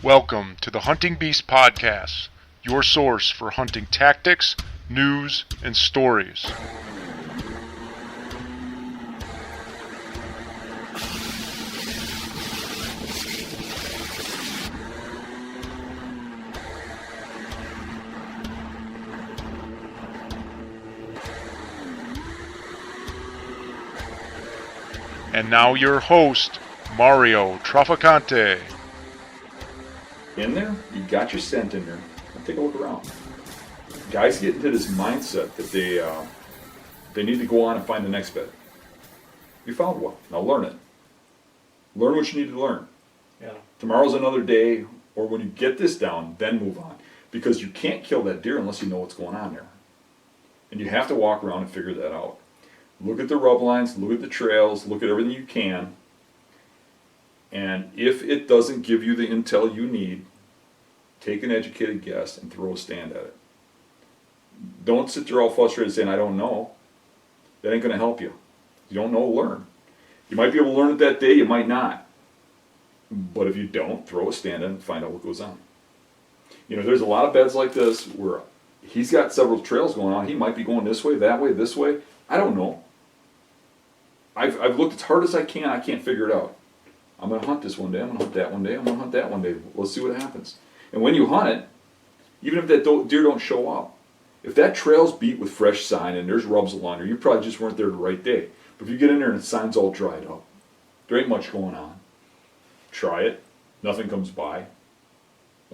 Welcome to the Hunting Beast Podcast, your source for hunting tactics, news, and stories. And now your host, Mario Traficante. In there, you got your scent in there. Now take a look around. Guys get into this mindset that they need to go on and find the next bed. You found one. Now learn it. Learn what you need to learn. Yeah. Tomorrow's another day, or when you get this down, then move on. Because you can't kill that deer unless you know what's going on there. And you have to walk around and figure that out. Look at the rub lines, look at the trails, look at everything you can. And if it doesn't give you the intel you need, take an educated guess and throw a stand at it. Don't sit there all frustrated saying, I don't know. That ain't going to help you. You don't know, learn. You might be able to learn it that day, you might not. But if you don't, throw a stand in and find out what goes on. You know, there's a lot of beds like this where he's got several trails going on. He might be going this way, that way, this way. I don't know. I've looked as hard as I can't figure it out. I'm going to hunt this one day, I'm going to hunt that one day, I'm going to hunt that one day. Let's see what happens. And when you hunt it, even if that deer don't show up, if that trail's beat with fresh sign and there's rubs along there, you probably just weren't there the right day. But if you get in there and the sign's all dried up, there ain't much going on. Try it, nothing comes by.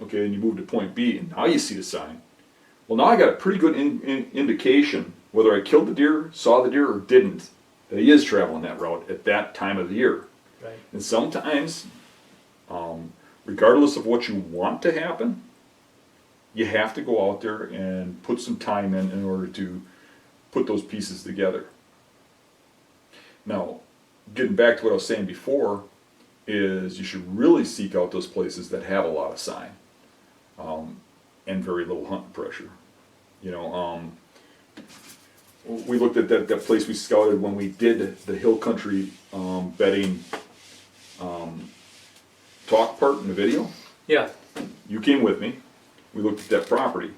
Okay, and you move to point B, and now you see the sign. Well, now I got a pretty good indication whether I killed the deer, saw the deer, or didn't, that he is traveling that route at that time of the year. Right. And sometimes, regardless of what you want to happen, you have to go out there and put some time in order to put those pieces together. Now, getting back to what I was saying before, is you should really seek out those places that have a lot of sign and very little hunting pressure. You know, we looked at that place we scouted when we did the hill country bedding talk part in the video. Yeah. You came with me. We looked at that property.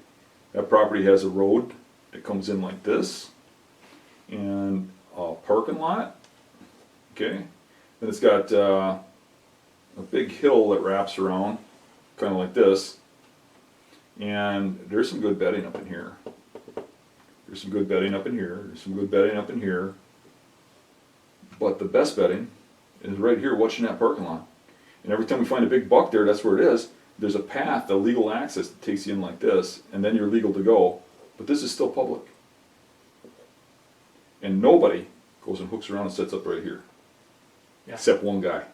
That property has a road that comes in like this and a parking lot. Okay. Then it's got a big hill that wraps around kind of like this. And there's some good bedding up in here. There's some good bedding up in here. There's some good bedding up in here. But the best bedding is right here watching that parking lot. And every time we find a big buck there, that's where it is. There's a path, a legal access that takes you in like this, and then you're legal to go. But this is still public. And nobody goes and hooks around and sets up right here. Yeah. Except one guy.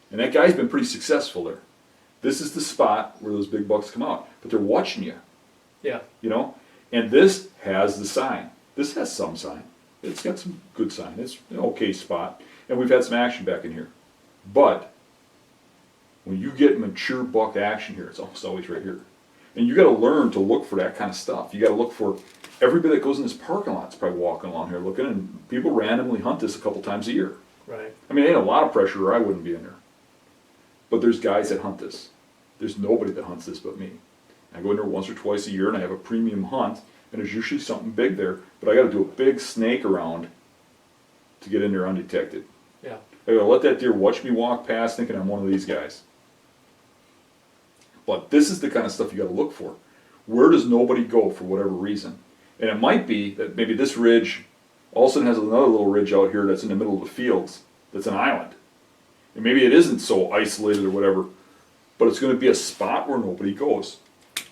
And that guy's been pretty successful there. This is the spot where those big bucks come out. But they're watching you. Yeah. You know? And this has the sign. This has some sign. It's got some good sign. It's an okay spot. And we've had some action back in here. But when you get mature buck action here, it's almost always right here. And you got to learn to look for that kind of stuff. You got to look for everybody that goes in this parking lot is probably walking along here looking, and people randomly hunt this a couple times a year. Right. I mean, it ain't a lot of pressure or I wouldn't be in there. But there's guys that hunt this. There's nobody that hunts this but me. I go in there once or twice a year and I have a premium hunt, and there's usually something big there, but I got to do a big snake around to get in there undetected. Yeah. I got to let that deer watch me walk past thinking I'm one of these guys. But this is the kind of stuff you got to look for. Where does nobody go for whatever reason? And it might be that maybe this ridge all of a sudden has another little ridge out here that's in the middle of the fields that's an island. And maybe it isn't so isolated or whatever, but it's going to be a spot where nobody goes.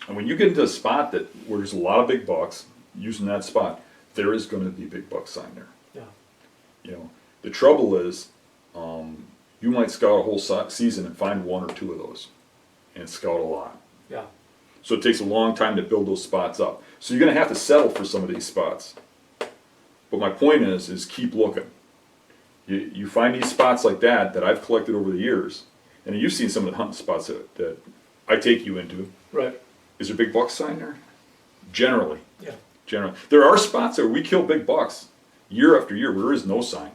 And when you get into a spot where there's a lot of big bucks, using that spot, there is going to be big buck sign there. Yeah. You know, the trouble is, you might scout a whole season and find one or two of those, and scout a lot. Yeah. So it takes a long time to build those spots up. So you're going to have to settle for some of these spots. But my point is keep looking. You find these spots like that I've collected over the years, and you've seen some of the hunting spots that I take you into. Right. Is there big buck sign there? Generally. Yeah. Generally. There are spots where we kill big bucks year after year where there is no sign.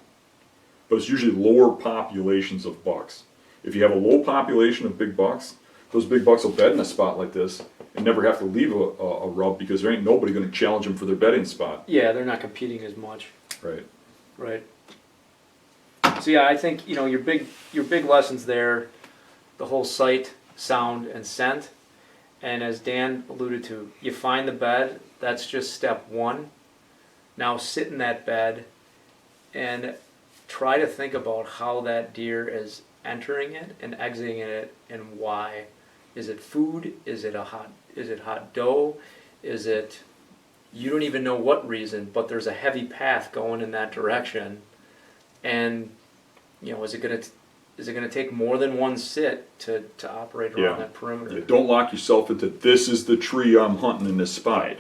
But it's usually lower populations of bucks. If you have a low population of big bucks, those big bucks will bed in a spot like this and never have to leave a rub because there ain't nobody going to challenge them for their bedding spot. Yeah, they're not competing as much. Right. Right. So yeah, I think your big lessons there, the whole sight, sound, and scent. And as Dan alluded to, you find the bed. That's just step one. Now sit in that bed and try to think about how that deer is entering it and exiting it and why. Is it food? Is it hot doe? Is it, you don't even know what reason, but there's a heavy path going in that direction. And is it gonna take more than one sit to operate around that perimeter? Yeah, don't lock yourself into this is the tree I'm hunting in this spot.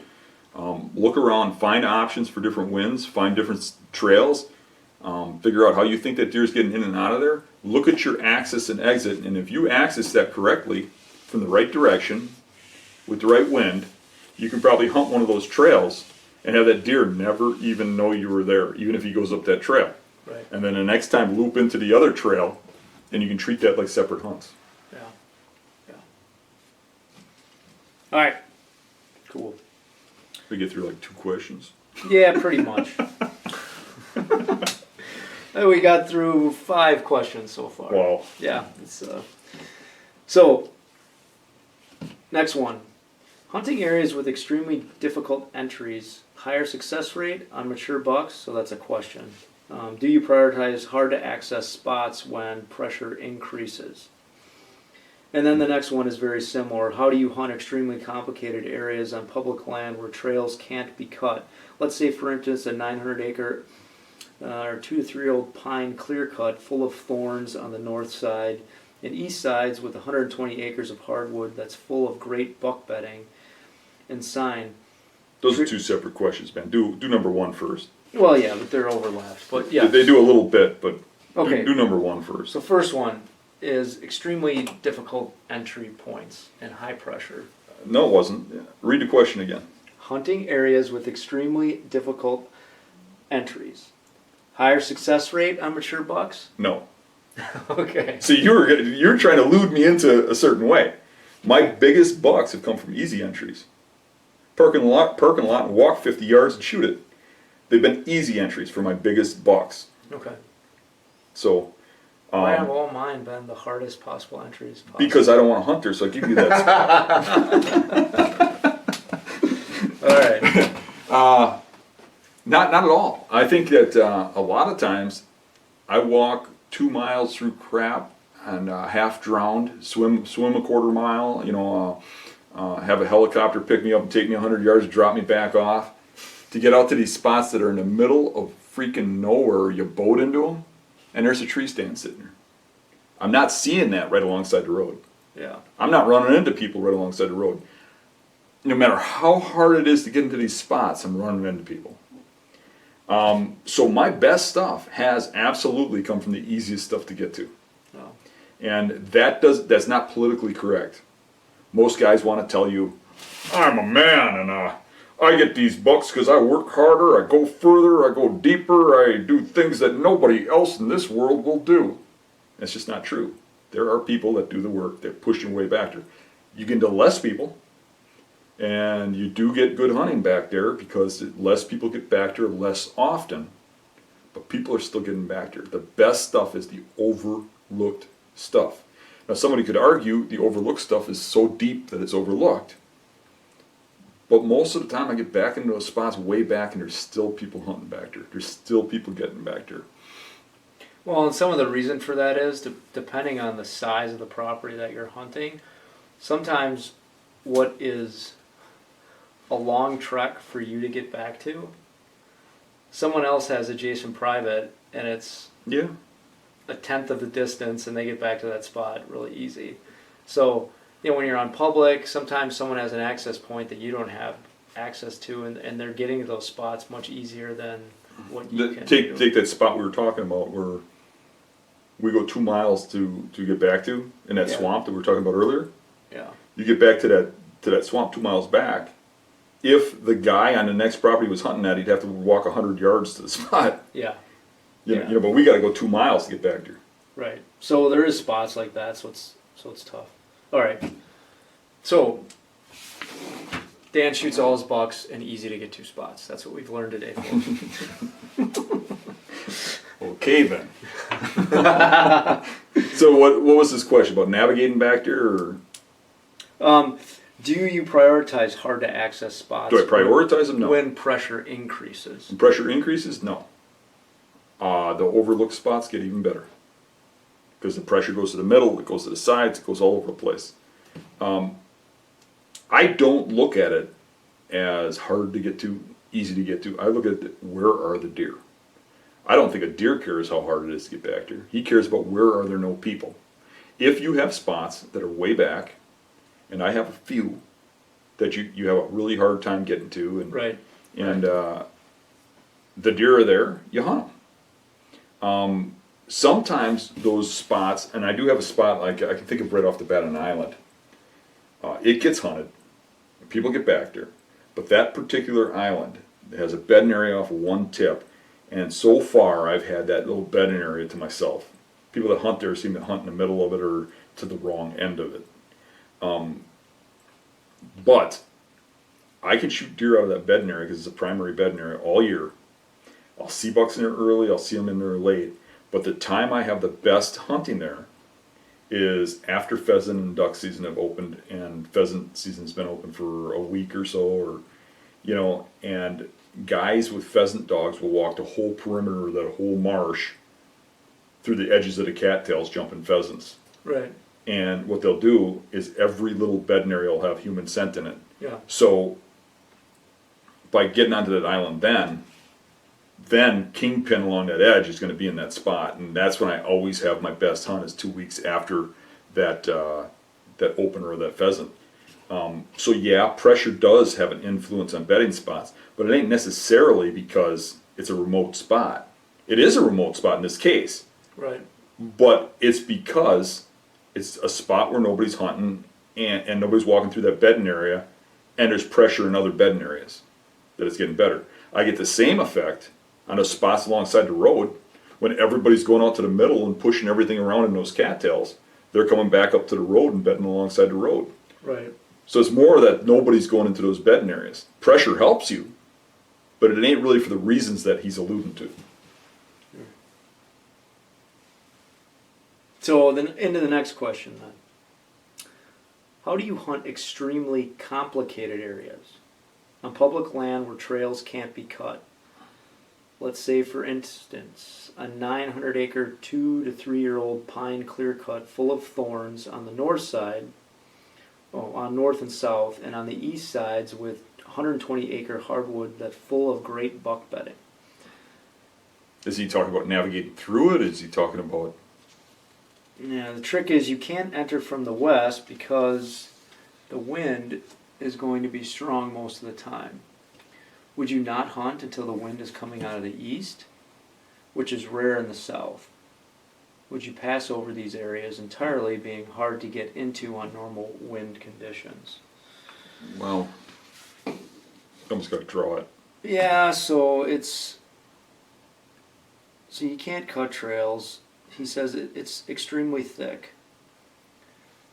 Look around, find options for different winds, find different trails, figure out how you think that deer's getting in and out of there. Look at your access and exit, and if you access that correctly from the right direction with the right wind, you can probably hunt one of those trails and have that deer never even know you were there, even if he goes up that trail. Right. And then the next time loop into the other trail, and you can treat that like separate hunts. Yeah. All right. Cool. We get through like 2 questions. Yeah, pretty much. We got through 5 questions so far. Wow. Yeah. So, next one. Hunting areas with extremely difficult entries, higher success rate on mature bucks, so that's a question. Do you prioritize hard to access spots when pressure increases? And then the next one is very similar. How do you hunt extremely complicated areas on public land where trails can't be cut? Let's say, for instance, a 900-acre or 2 to 3 year old pine clear cut full of thorns on the north side and east sides with 120 acres of hardwood that's full of great buck bedding and sign. Those are 2 separate questions, man. Do number 1 first. Well, yeah, but they're overlapped. But yeah, They do a little bit, but okay. do number 1 first. So first one is extremely difficult entry points and high pressure. No, it wasn't. Yeah. Read the question again. Hunting areas with extremely difficult entries. Higher success rate on mature bucks? No. Okay. See, you're trying to lude me into a certain way. My biggest bucks have come from easy entries. Park and lot, and walk 50 yards and shoot it. They've been easy entries for my biggest bucks. Okay. So. Why have all mine been the hardest possible entries possible? Because I don't want to hunt there, so I give you that spot. All right. Not at all. I think that a lot of times I walk 2 miles through crap and half drowned, swim a quarter mile, have a helicopter pick me up and take me 100 yards, drop me back off, to get out to these spots that are in the middle of freaking nowhere. You boat into them, and there's a tree stand sitting there. I'm not seeing that right alongside the road. Yeah. I'm not running into people right alongside the road. No matter how hard it is to get into these spots, I'm running into people. So my best stuff has absolutely come from the easiest stuff to get to. Oh. And that's not politically correct. Most guys want to tell you, I'm a man and I get these bucks because I work harder, I go further, I go deeper, I do things that nobody else in this world will do. That's just not true. There are people that do the work, that push your way back there. You get into less people, and you do get good hunting back there because less people get back there less often, but people are still getting back there. The best stuff is the overlooked stuff. Now somebody could argue the overlooked stuff is so deep that it's overlooked, but most of the time I get back into those spots way back and there's still people hunting back there. There's still people getting back there. Well, and some of the reason for that is, depending on the size of the property that you're hunting, sometimes what is a long trek for you to get back to, someone else has adjacent private and it's a tenth of the distance and they get back to that spot really easy. So, when you're on public, sometimes someone has an access point that you don't have access to, and they're getting to those spots much easier than what you can do. Take that spot we were talking about where we go 2 miles to get back to, in that swamp that we were talking about earlier. Yeah. You get back to that swamp 2 miles back. If the guy on the next property was hunting that, he'd have to walk 100 yards to the spot. Yeah. But we got to go 2 miles to get back there. Right. So there is spots like that, so it's tough. All right. So Dan shoots all his bucks and easy to get to spots. That's what we've learned today. Okay then. So what was this question about navigating back there, or Do you prioritize hard to access spots? do I prioritize them? No. When pressure increases. When pressure increases? No. The overlooked spots get even better because the pressure goes to the middle, it goes to the sides, it goes all over the place. I don't look at it as hard to get to, easy to get to. I look at it, where are the deer? I don't think a deer cares how hard it is to get back there. He cares about where are there no people. If you have spots that are way back, and I have a few that you have a really hard time getting to, and Right. and the deer are there, you hunt them. Sometimes those spots, and I do have a spot like I can think of right off the bat on an island. It gets hunted, people get back there, but that particular island has a bedding area off of one tip, and so far I've had that little bedding area to myself. People that hunt there seem to hunt in the middle of it or to the wrong end of it. But I can shoot deer out of that bedding area because it's a primary bedding area all year. I'll see bucks in there early, I'll see them in there late, but the time I have the best hunting there is after pheasant and duck season have opened, and pheasant season's been open for a week or so, or and guys with pheasant dogs will walk the whole perimeter of that whole marsh through the edges of the cattails jumping pheasants. Right. And what they'll do is every little bedding area will have human scent in it. Yeah. So by getting onto that island then kingpin along that edge is going to be in that spot, and that's when I always have my best hunt is 2 weeks after that that opener of that pheasant. So yeah, pressure does have an influence on bedding spots, but it ain't necessarily because it's a remote spot. It is a remote spot in this case, Right. but it's because it's a spot where nobody's hunting and nobody's walking through that bedding area, and there's pressure in other bedding areas that it's getting better. I get the same effect on those spots alongside the road when everybody's going out to the middle and pushing everything around in those cattails. They're coming back up to the road and bedding alongside the road. Right. So it's more that nobody's going into those bedding areas. Pressure helps you, but it ain't really for the reasons that he's alluding to. So then into the next question then. How do you hunt extremely complicated areas on public land where trails can't be cut? Let's say, for instance, a 900-acre 2 to 3 year old pine clear cut full of thorns on the north side, on north and south, and on the east sides with 120-acre hardwood that's full of great buck bedding. Is he talking about navigating through it? Is he talking about... Yeah, the trick is you can't enter from the west because the wind is going to be strong most of the time. Would you not hunt until the wind is coming out of the east, which is rare in the south? Would you pass over these areas entirely, being hard to get into on normal wind conditions? Well, almost got to draw it. Yeah, so you can't cut trails. He says it's extremely thick.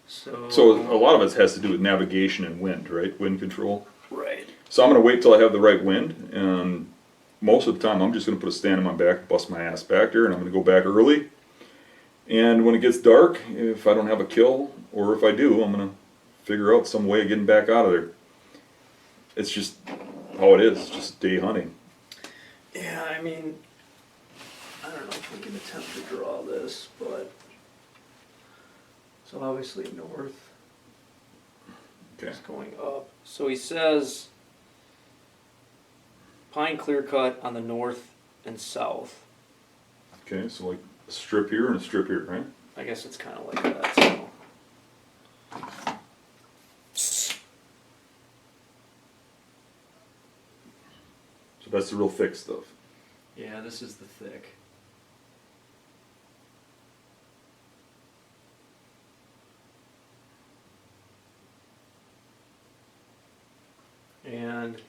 So a lot of it has to do with navigation and wind, right? Wind control. Right. So I'm going to wait till I have the right wind, and most of the time I'm just going to put a stand on my back, bust my ass back there, and I'm going to go back early. And when it gets dark, if I don't have a kill, or if I do, I'm going to figure out some way of getting back out of there. It's just how it is. It's just day hunting. Yeah, I mean, I don't know if we can attempt to draw this, but so obviously north Okay. is going up. So he says pine clear cut on the north and south. Okay, so like a strip here and a strip here, right? I guess it's kind of like that. So. So that's the real thick stuff. Yeah, this is the thick. And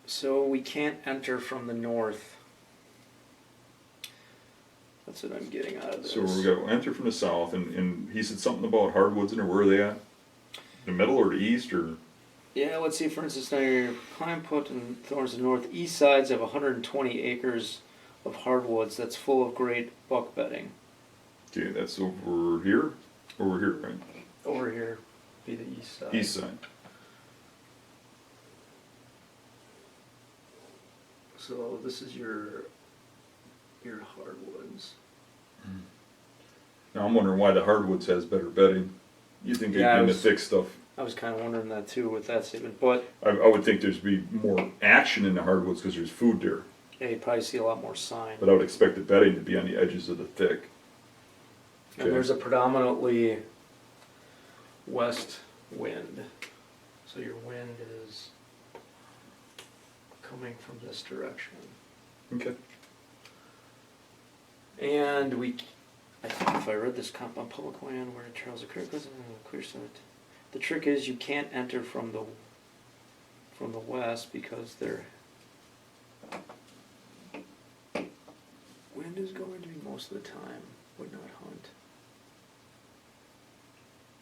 so we can't enter from the north. That's what I'm getting out of this. So we got enter from the south, and he said something about hardwoods in there. Where are they at? The middle or the east or? Yeah, let's see. For instance, now your pine, put, and thorns. The northeast sides have 120 acres of hardwoods. That's full of great buck bedding. Okay, that's over here. Over here, right? Over here, be the east side. East side. So this is your hardwoods. Now I'm wondering why the hardwoods has better bedding. You think they'd Yeah, be I in the was- thick stuff? I was kind of wondering that too with that statement, but I would think there's be more action in the hardwoods because there's food there. yeah, you probably see a lot more sign. But I would expect the bedding to be on the edges of the thick. And there's a predominantly west wind, so your wind is coming from this direction. Okay. And I think if I read this comp on public land where Charles the Creek was clear side. The trick is you can't enter from the west because their wind is going to be most of the time, would not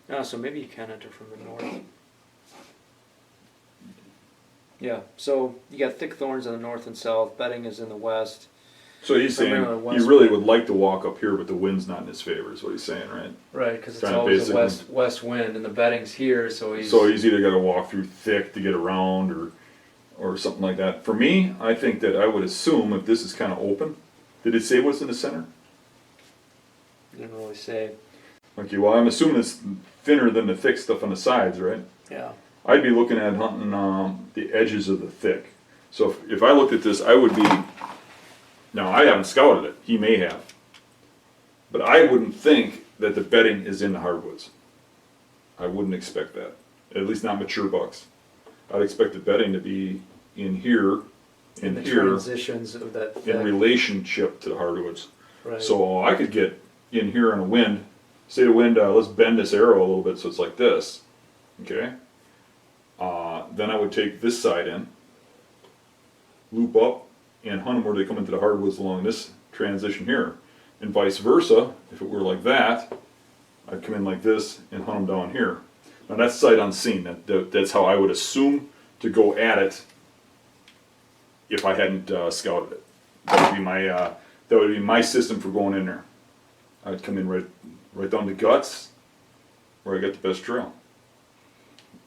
hunt. So maybe you can enter from the north. Yeah, so you got thick thorns in the north and south, bedding is in the west. So he's saying Primarily he west really wind. would like to walk up here, but the wind's not in his favor, is what he's saying, right? Right, because it's Trying to always a basically- west wind and the bedding's here, so he's... So he's either got to walk through thick to get around or something like that. For me, I think that I would assume if this is kind of open, did it say what's in the center? Didn't really say. Okay, well, I'm assuming it's thinner than the thick stuff on the sides, right? Yeah. I'd be looking at hunting the edges of the thick. So if I looked at this, I would be, now I haven't scouted it, he may have. But I wouldn't think that the bedding is in the hardwoods. I wouldn't expect that, at least not mature bucks. I'd expect the bedding to be in here, In in the here, transitions of that in thick. relationship to the hardwoods. Right. So I could get in here on a wind, say the wind, let's bend this arrow a little bit so it's like this, okay? Then I would take this side in, loop up, and hunt them where they come into the hardwoods along this transition here. And vice versa, if it were like that, I'd come in like this and hunt them down here. Now that's sight unseen, that's how I would assume to go at it if I hadn't scouted it. That would be my system for going in there. I'd come in right down the guts, where I got the best trail,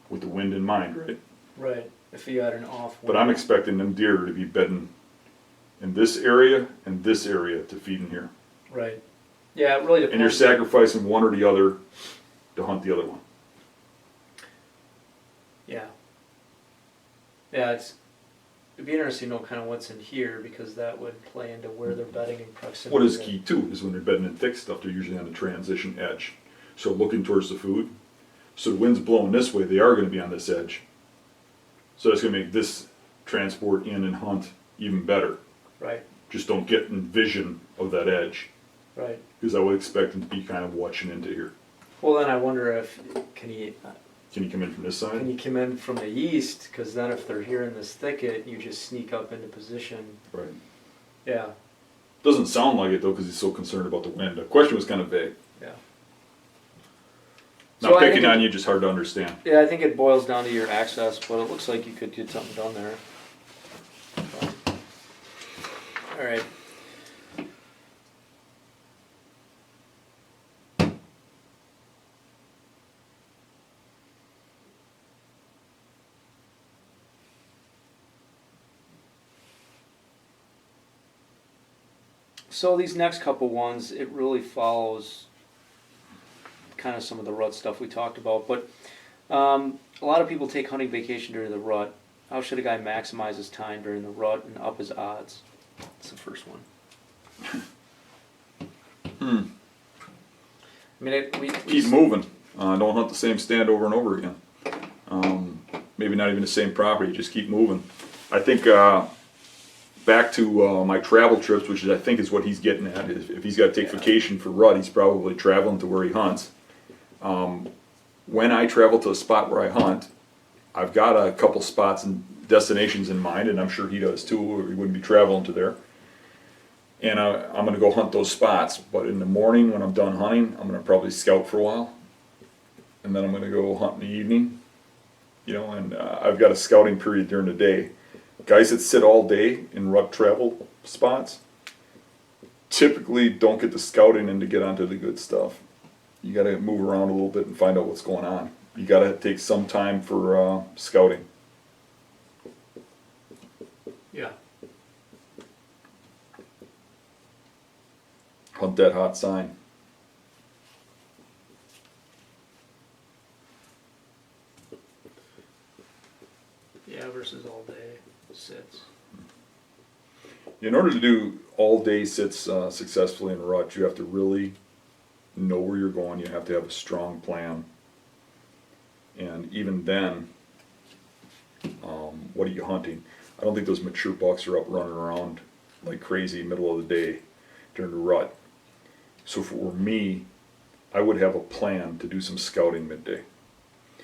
with the wind in mind, right? Right. If you had an off wind. But I'm expecting them deer to be bedding in this area and this area to feed in here. Right. Yeah, it really depends. And you're sacrificing one or the other to hunt the other one. Yeah. Yeah, it'd be interesting to know kind of what's in here because that would play into where they're bedding in proximity. What is key too is when they're bedding in thick stuff, they're usually on the transition edge. So looking towards the food. So the wind's blowing this way, they are going to be on this edge. So that's going to make this transport in and hunt even better. Right. Just don't get in vision of that edge. Right. Because I would expect them to be kind of watching into here. Well, then I wonder if can you come in from this side? come in from the east? Because then if they're here in this thicket, you just sneak up into position. Right. Yeah. Doesn't sound like it though because he's so concerned about the wind. The question was kind of vague. Yeah. Not So I picking think on you, just hard to understand. Yeah, I think it boils down to your access, but it looks like you could get something done there. All right. So these next couple ones, it really follows kind of some of the rut stuff we talked about, but a lot of people take hunting vacation during the rut. How should a guy maximize his time during the rut and up his odds? That's the first one. I mean, we Keep moving. Don't hunt the same stand over and over again. Maybe not even the same property. Just keep moving. I think back to my travel trips, which is, I think is what he's getting at. Is if he's got to take vacation for rut, he's probably traveling to where he hunts. When I travel to a spot where I hunt, I've got a couple spots and destinations in mind, and I'm sure he does too, or he wouldn't be traveling to there. And I'm going to go hunt those spots. But in the morning when I'm done hunting, I'm going to probably scout for a while. And then I'm going to go hunt in the evening. You know, and I've got a scouting period during the day. Guys that sit all day in rut travel spots typically don't get the scouting in to get onto the good stuff. You got to move around a little bit and find out what's going on. You got to take some time for scouting. Yeah. Hunt that hot sign. Yeah, versus all day sits. In order to do all day sits successfully in rut, you have to really know where you're going. You have to have a strong plan. And even then, what are you hunting? I don't think those mature bucks are up running around like crazy middle of the day during the rut. So for me, I would have a plan to do some scouting midday.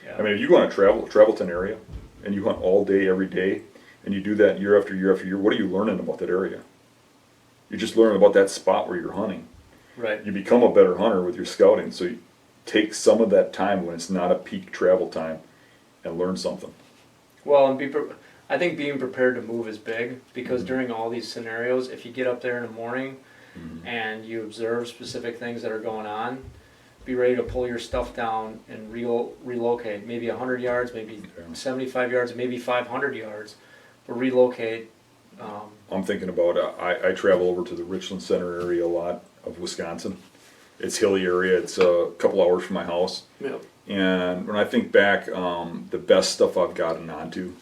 Yeah. I mean, if you go on a Travelton area, and you hunt all day, every day, and you do that year after year after year, what are you learning about that area? You're just learning about that spot where you're hunting. Right. You become a better hunter with your scouting, so you take some of that time when it's not a peak travel time and learn something. Well, and I think being prepared to move is big, because during all these scenarios, if you get up there in the morning and you observe specific things that are going on, be ready to pull your stuff down and relocate. Maybe 100 yards, maybe 75 yards, maybe 500 yards, but relocate. I'm thinking about, I travel over to the Richland Center area a lot of Wisconsin. It's hilly area, it's a couple hours from my house. Yep. And when I think back, the best stuff I've gotten onto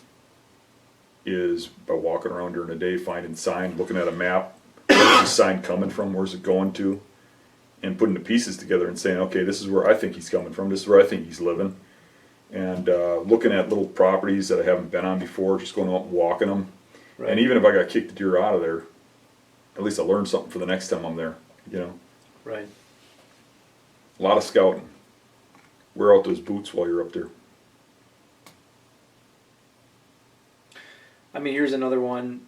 is by walking around during the day, finding sign, looking at a map, where's the sign coming from, where's it going to, and putting the pieces together and saying, okay, this is where I think he's coming from, this is where I think he's living. And looking at little properties that I haven't been on before, just going out and walking them. Right. And even if I got kicked the deer out of there, at least I learned something for the next time I'm there, you know. Right. A lot of scouting. Wear out those boots while you're up there. I mean, here's another one,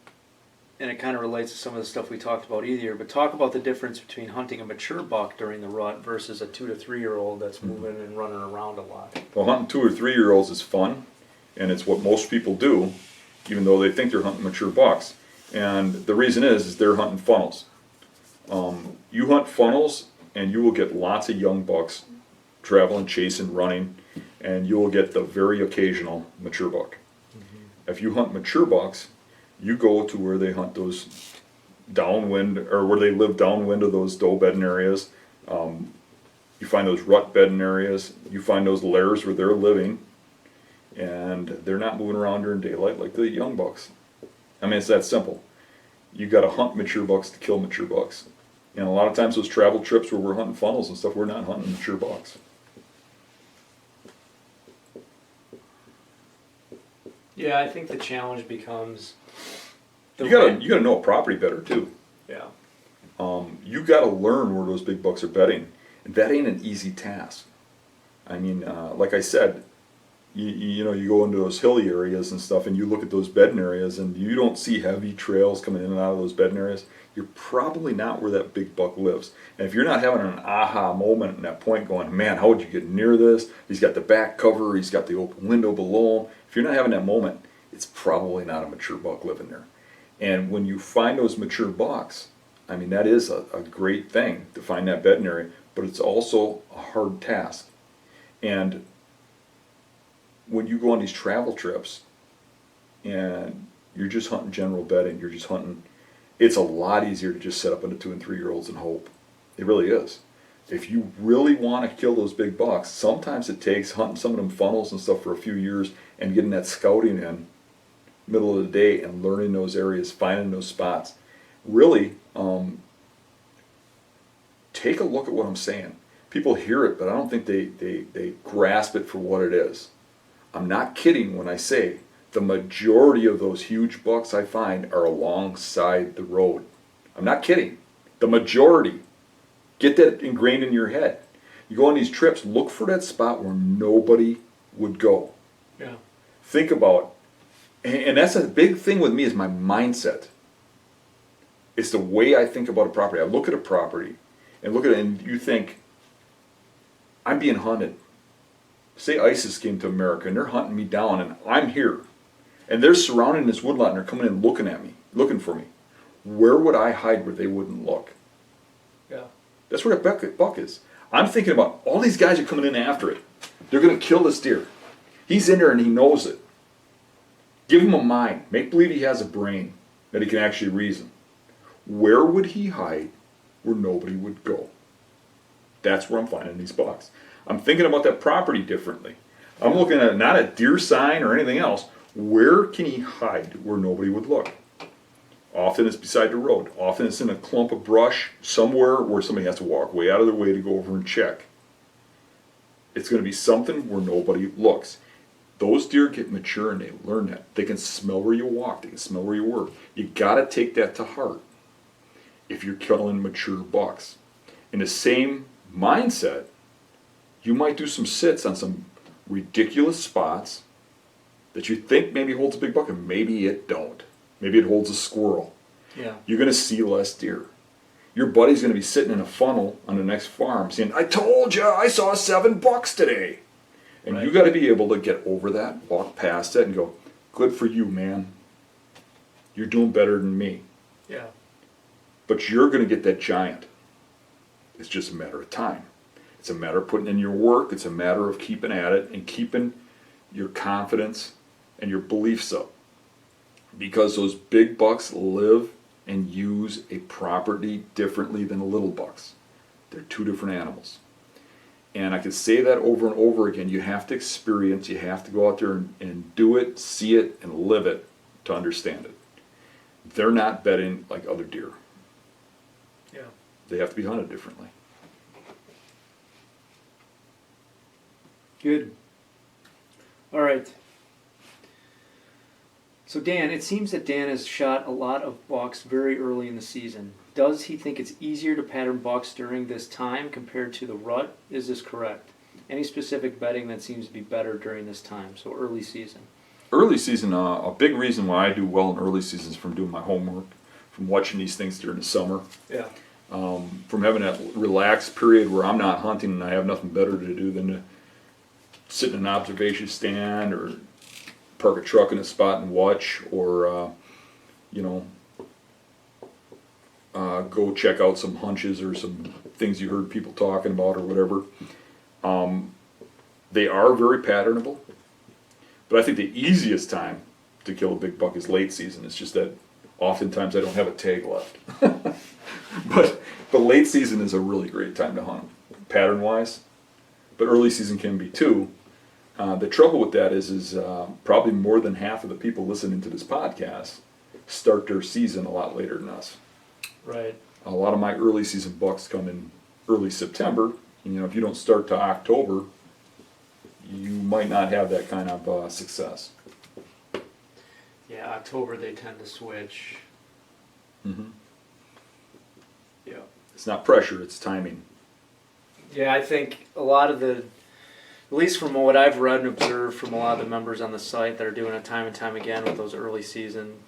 and it kind of relates to some of the stuff we talked about earlier, but talk about the difference between hunting a mature buck during the rut versus a 2 to 3 year old that's moving and running around a lot. Well, hunting 2 or 3 year olds is fun, and it's what most people do, even though they think they're hunting mature bucks. And the reason is they're hunting funnels. You hunt funnels, and you will get lots of young bucks traveling, chasing, running, and you will get the very occasional mature buck. If you hunt mature bucks, you go to where they hunt those downwind, or where they live downwind of those doe bedding areas. You find those rut bedding areas. You find those lairs where they're living, and they're not moving around during daylight like the young bucks. I mean, it's that simple. You got to hunt mature bucks to kill mature bucks. And a lot of times those travel trips where we're hunting funnels and stuff, we're not hunting mature bucks. Yeah, I think the challenge becomes You gotta know a property better too. Yeah. You gotta learn where those big bucks are bedding, and that ain't an easy task. I mean, like I said, you know, you go into those hilly areas and stuff, and you look at those bedding areas, and you don't see heavy trails coming in and out of those bedding areas. You're probably not where that big buck lives. And if you're not having an aha moment in that point, going, man, how would you get near this? He's got the back cover, he's got the open window below him. If you're not having that moment, it's probably not a mature buck living there. And when you find those mature bucks, I mean, that is a great thing to find that bedding area, but it's also a hard task. And when you go on these travel trips and you're just hunting general bedding, you're just hunting, it's a lot easier to just set up into 2 and 3 year olds and hope. It really is. If you really want to kill those big bucks, sometimes it takes hunting some of them funnels and stuff for a few years and getting that scouting in middle of the day and learning those areas, finding those spots. Really, take a look at what I'm saying. People hear it, but I don't think they grasp it for what it is. I'm not kidding when I say the majority of those huge bucks I find are alongside the road. I'm not kidding. The majority. Get that ingrained in your head. You go on these trips, look for that spot where nobody would go. Yeah. Think about, and that's a big thing with me, is my mindset. It's the way I think about a property. I look at a property and look at it and you think, I'm being hunted. Say ISIS came to America and they're hunting me down and I'm here. And they're surrounding this woodlot and they're coming in looking at me, looking for me. Where would I hide where they wouldn't look? Yeah. That's where a buck is. I'm thinking about all these guys are coming in after it. They're going to kill this deer. He's in there and he knows it. Give him a mind. Make believe he has a brain that he can actually reason. Where would he hide where nobody would go? That's where I'm finding these bucks. I'm thinking about that property differently. I'm looking at not a deer sign or anything else. Where can he hide where nobody would look? Often it's beside the road. Often it's in a clump of brush somewhere where somebody has to walk way out of their way to go over and check. It's going to be something where nobody looks. Those deer get mature and they learn that. They can smell where you walk. They can smell where you work. You got to take that to heart if you're killing mature bucks. In the same mindset, you might do some sits on some ridiculous spots that you think maybe holds a big buck and maybe it don't. Maybe it holds a squirrel. Yeah. You're going to see less deer. Your buddy's going to be sitting in a funnel on the next farm saying, I told you, I saw 7 bucks today. And Right. you got to be able to get over that, walk past it and go, good for you, man. You're doing better than me. Yeah. But you're going to get that giant. It's just a matter of time. It's a matter of putting in your work. It's a matter of keeping at it and keeping your confidence and your beliefs up. Because those big bucks live and use a property differently than the little bucks. They're two different animals. And I could say that over and over again. You have to experience, you have to go out there and do it, see it, and live it to understand it. They're not bedding like other deer. Yeah. They have to be hunted differently. Good. All right. So Dan, it seems that Dan has shot a lot of bucks very early in the season. Does he think it's easier to pattern bucks during this time compared to the rut? Is this correct? Any specific bedding that seems to be better during this time, so early season? Early season, a big reason why I do well in early season is from doing my homework, from watching these things during the summer, Yeah. from having that relaxed period where I'm not hunting and I have nothing better to do than to sit in an observation stand or park a truck in a spot and watch, or go check out some hunches or some things you heard people talking about or whatever. They are very patternable, but I think the easiest time to kill a big buck is late season. It's just that oftentimes I don't have a tag left. but late season is a really great time to hunt, pattern wise. But early season can be too. The trouble with that is probably more than half of the people listening to this podcast start their season a lot later than us. Right. A lot of my early season bucks come in early September. If you don't start to October, you might not have that kind of success. Yeah, October they tend to switch. Mm-hmm. Yeah. It's not pressure, it's timing. Yeah, I think a lot of the, at least from what I've read and observed from a lot of the members on the site that are doing it time and time again with those early season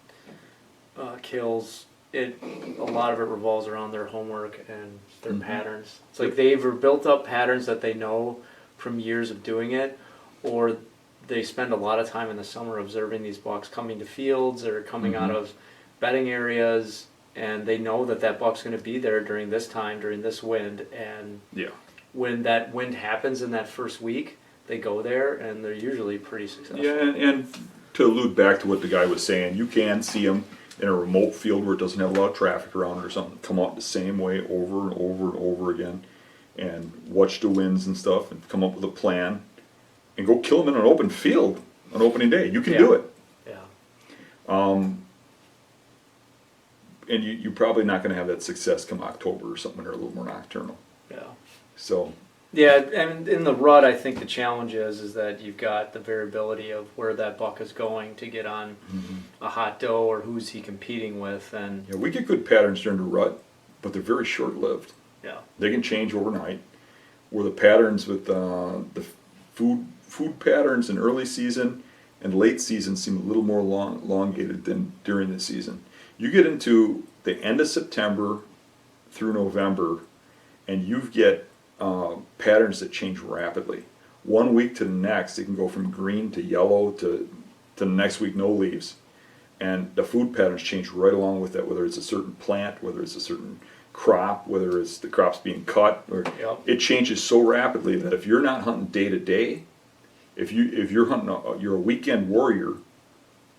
kills, a lot of it revolves around their homework and their patterns. It's like they've built up patterns that they know from years of doing it, or they spend a lot of time in the summer observing these bucks coming to fields or coming out of bedding areas, and they know that buck's going to be there during this time, during this wind, and when that wind happens in that first week, they go there and they're usually pretty successful. Yeah, and to allude back to what the guy was saying, you can see them in a remote field where it doesn't have a lot of traffic around it or something, come out the same way over and over and over again, and watch the winds and stuff, and come up with a plan, and go kill them in an open field on opening day. You can do it. Yeah. And you're probably not going to have that success come October or something, or a little more nocturnal. Yeah. So. Yeah, and in the rut, I think the challenge is that you've got the variability of where that buck is going to get on a hot doe, or who's he competing with, and Yeah, we get good patterns during the rut, but they're very short-lived. yeah, They can change overnight. Where the patterns with the food patterns in early season and late season seem a little more elongated than during the season. You get into the end of September through November, and you get patterns that change rapidly. 1 week to the next, it can go from green to yellow to the next week no leaves. And the food patterns change right along with that, whether it's a certain plant, whether it's a certain crop, whether it's the crops being cut, or Yep. it changes so rapidly that if you're not hunting day to day, if you're hunting, you're a weekend warrior,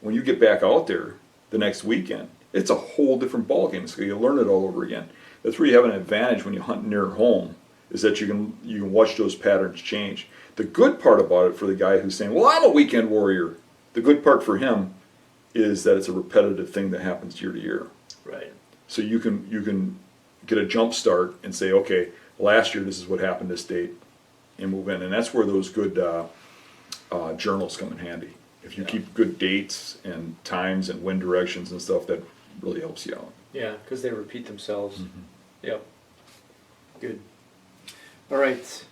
when you get back out there the next weekend, it's a whole different ballgame. So you learn it all over again. That's where you have an advantage when you hunt near home, is that you can watch those patterns change. The good part about it for the guy who's saying, well, I'm a weekend warrior, the good part for him is that it's a repetitive thing that happens year to year. Right. So you can get a jump start and say, okay, last year this is what happened this date, and move in. And that's where those good journals come in handy. If you keep good dates and times and wind directions and stuff, that really helps you out. Yeah, because they repeat themselves. Mm-hmm. Yep. Good. All right.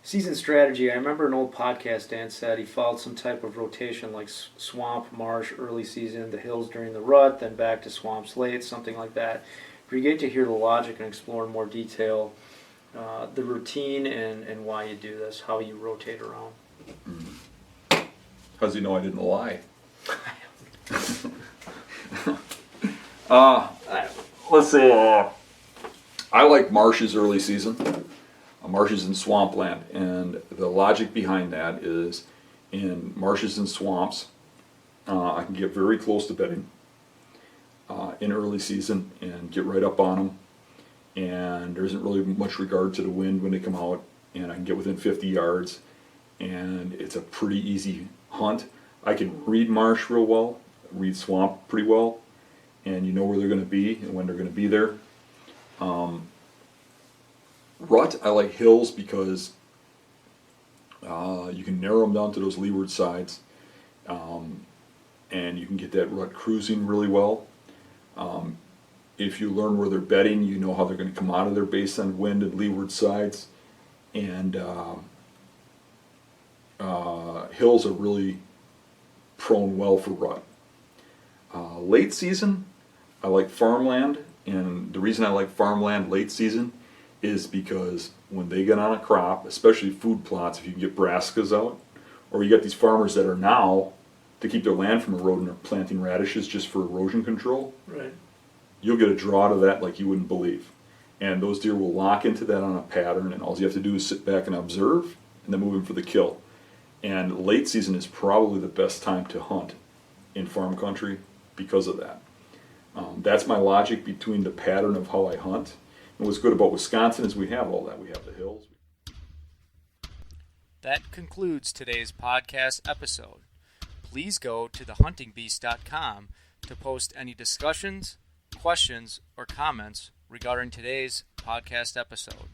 Season strategy. I remember an old podcast Dan said he followed some type of rotation like swamp, marsh, early season, the hills during the rut, then back to swamps late, something like that. It'd be great to hear the logic and explore in more detail the routine and why you do this, how you rotate around. How's he know I didn't lie? Let's say I like marshes early season. Marshes and swampland, and the logic behind that is in marshes and swamps, I can get very close to bedding in early season and get right up on them, and there isn't really much regard to the wind when they come out, and I can get within 50 yards, and it's a pretty easy hunt. I can read marsh real well, read swamp pretty well, and you know where they're going to be and when they're going to be there. Rut, I like hills because you can narrow them down to those leeward sides, and you can get that rut cruising really well. If you learn where they're bedding, you know how they're going to come out of there based on wind and leeward sides. And hills are really prone well for rut. Late season, I like farmland, and the reason I like farmland late season is because when they get on a crop, especially food plots, if you can get brassicas out, or you got these farmers that are now, to keep their land from eroding, are planting radishes just for erosion control, Right. you'll get a draw to that like you wouldn't believe. And those deer will lock into that on a pattern, and all you have to do is sit back and observe, and then move in for the kill. And late season is probably the best time to hunt in farm country because of that. That's my logic between the pattern of how I hunt. And what's good about Wisconsin is we have all that. We have the hills. That concludes today's podcast episode. Please go to thehuntingbeast.com to post any discussions, questions, or comments regarding today's podcast episode.